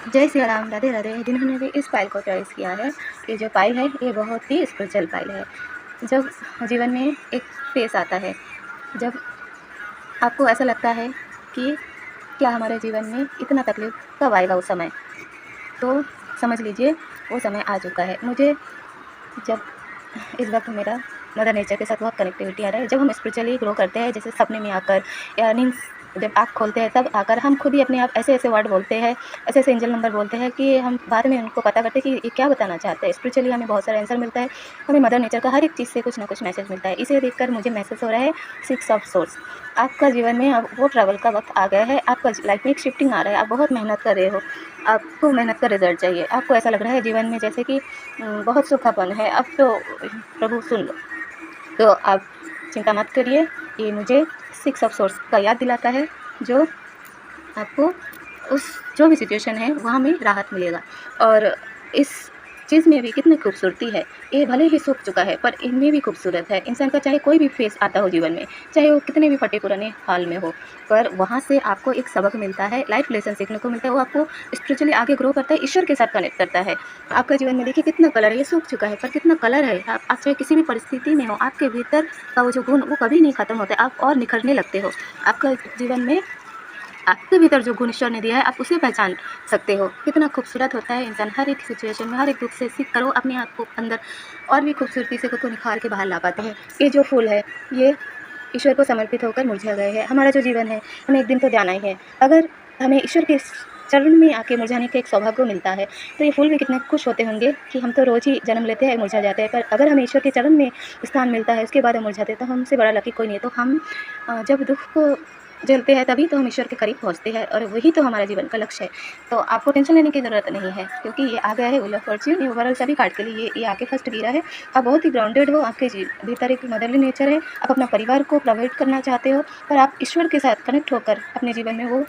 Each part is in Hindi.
जय सिया राम, राधे राधे। जिन्होंने भी इस फाइल को चॉइस किया है, ये जो फाइल है ये बहुत ही स्पिरिचुअल फाइल है। जब जीवन में एक फेस आता है, जब आपको ऐसा लगता है कि क्या हमारे जीवन में इतना तकलीफ़ कब आएगा उस समय, तो समझ लीजिए वो समय आ चुका है। मुझे जब इस वक्त मेरा मदर नेचर के साथ बहुत कनेक्टिविटी आ रहा है। जब हम स्पिरिचुअली ग्रो करते हैं, जैसे सपने में आकर या नींद जब आँख खोलते हैं तब आकर हम खुद ही अपने आप ऐसे-ऐसे वर्ड बोलते हैं, ऐसे-ऐसे एंजल नंबर बोलते हैं कि हम बाद में उनको पता करते हैं कि ये क्या बताना चाहते हैं। स्पिरिचुअली हमें बहुत सारा आंसर मिलता है। हमें मदर नेचर का हर एक चीज़ से कुछ ना कुछ मैसेज मिलता है। इसे देखकर मुझे महसूस हो रहा है सिक्स ऑफ सोर्स। आपका जीवन में अब वो ट्रैवल का वक़्त आ गया है। आपका लाइफ में एक शिफ्टिंग आ रहा है। आप बहुत मेहनत कर रहे हो। आपको मेहनत का रिज़ल्ट चाहिए। आपको ऐसा लग रहा है जीवन में जैसे कि बहुत सूखापन है। अब तो प्रभु सुन लो। तो आप चिंता मत करिए, ये मुझे सिक्स ऑफ सोर्स का याद दिलाता है, जो आपको उस जो भी सिचुएशन है वहाँ में राहत मिलेगा। और इस चीज़ में भी कितनी खूबसूरती है। ये भले ही सूख चुका है पर इनमें भी खूबसूरत है। इंसान का चाहे कोई भी फेस आता हो जीवन में, चाहे वो कितने भी फटे पुराने हाल में हो, पर वहाँ से आपको एक सबक मिलता है, लाइफ लेसन सीखने को मिलता है। वो आपको स्पिरिचुअली आगे ग्रो करता है, ईश्वर के साथ कनेक्ट करता है। आपका जीवन में देखिए कितना कलर है, ये सूख चुका है पर कितना कलर है। आप चाहे किसी भी परिस्थिति में हो, आपके भीतर का वो जो गुण वो कभी नहीं खत्म होता है। आप और निखरने लगते हो। आपका जीवन में आपके भीतर जो गुण ईश्वर ने दिया है, आप उसे पहचान सकते हो। कितना खूबसूरत होता है इंसान हर एक सिचुएशन में, हर एक दुख से सीख कर वो अपने आप को अंदर और भी खूबसूरती से खुद को निखार के बाहर ला पाते हैं। ये जो फूल है, ये ईश्वर को समर्पित होकर मुरझा गए हैं। हमारा जो जीवन है, हमें एक दिन तो जाना ही है। अगर हमें ईश्वर के चरण में आके मुरझाने का एक सौभाग्य मिलता है, तो ये फूल भी कितने खुश होते होंगे कि हम तो रोज़ ही जन्म लेते हैं, मुरझा जाते हैं, पर अगर हमें ईश्वर के चरण में स्थान मिलता है, उसके बाद हम मुरझाते हैं, तो हमसे बड़ा लकी कोई नहीं है। तो हम जब दुःख को झेलते हैं तभी तो हम ईश्वर के करीब पहुँचते हैं, और वही तो हमारा जीवन का लक्ष्य है। तो आपको टेंशन लेने की ज़रूरत नहीं है, क्योंकि ये आ गया है व्हील ऑफ फॉर्च्यून। ये ओवरऑल सभी कार्ड के लिए ये आके फर्स्ट गिरा है। आप बहुत ही ग्राउंडेड हो, आपके भीतर एक मदरली नेचर है। आप अपना परिवार को प्रोवाइड करना चाहते हो, पर आप ईश्वर के साथ कनेक्ट होकर अपने जीवन में वो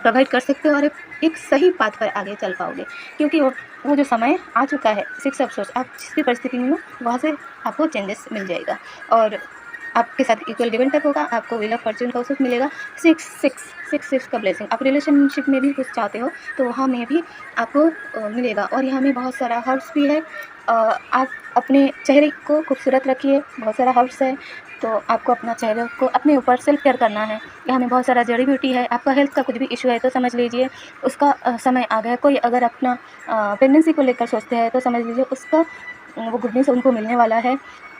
प्रोवाइड कर सकते हो और एक सही पाथ पर आगे चल पाओगे, क्योंकि वो जो समय आ चुका है सिक्स ऑफ सोर्स। आप जिस भी परिस्थिति में हो वहाँ से आपको चेंजेस मिल जाएगा और आपके साथ इक्वल गिव एंड टेक होगा। आपको व्हील ऑफ फॉर्च्यून का सुख मिलेगा। सिक्स सिक्स सिक्स सिक्स का ब्लेसिंग। आप रिलेशनशिप में भी कुछ चाहते हो तो वहाँ में भी आपको मिलेगा। और यहाँ में बहुत सारा हर्ब्स भी है। आप अपने चेहरे को खूबसूरत रखिए। बहुत सारा हर्ब्स है, तो आपको अपना चेहरे को अपने ऊपर सेल्फ केयर करना है। यहाँ में बहुत सारा जड़ी बूटी है। आपका हेल्थ का कुछ भी इशू है तो समझ लीजिए उसका समय आ गया। कोई अगर अपना प्रेगनेंसी को लेकर सोचते हैं तो समझ लीजिए उसका वो गुड न्यूज़ उनको मिलने वाला है।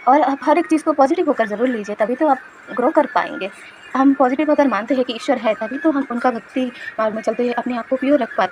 और आप हर एक चीज़ को पॉजिटिव होकर ज़रूर लीजिए, तभी तो आप ग्रो कर पाएंगे। हम पॉजिटिव अगर मानते हैं कि ईश्वर है, तभी तो हम उनका भक्ति मार्ग में चलते हुए अपने आप को प्योर रख पाते हैं।